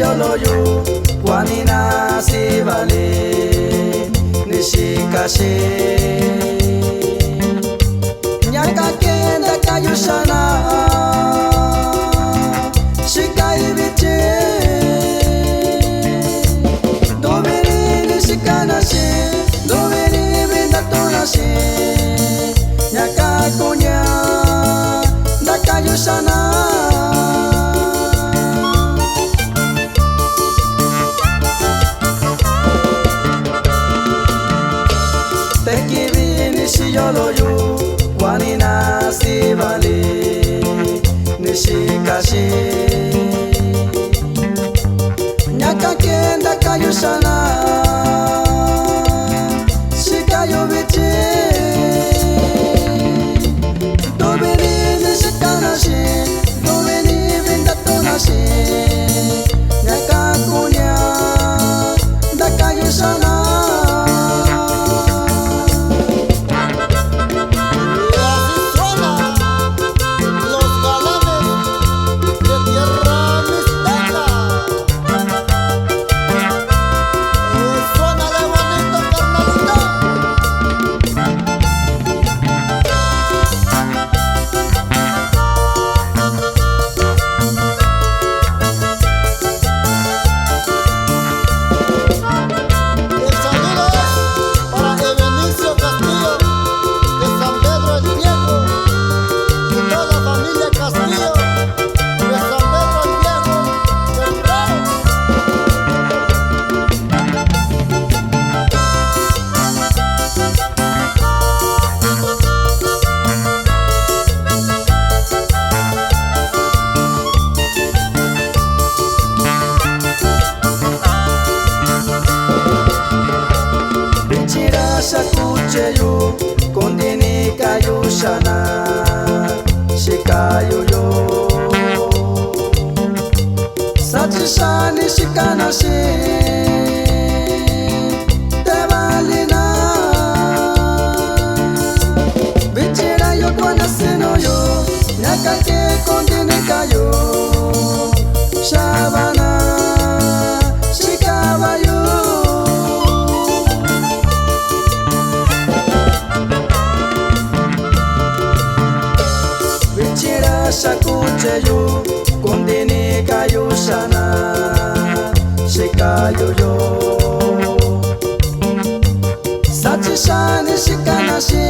yoloyu wanina sibale nishikashi nyaka kenda kayushana shikai bichi domeni nishikanashi domeni bindatonashi nyaka kunya ndakayushana yoloyu wanina sibale nishikashi nyaka kenda kayushana shikayo bichi dobeni nishikanashi dobeni bindatonashi nyaka kunya ndakayushana shakucheyu kondini kayushana shikayo yo sachishani shikanashi tevalina bichira yo kwanasino yo nyakake kondini kayo shabana shikabayo shakucheyu kondini kayushana shikayo yo sachishani shikanashi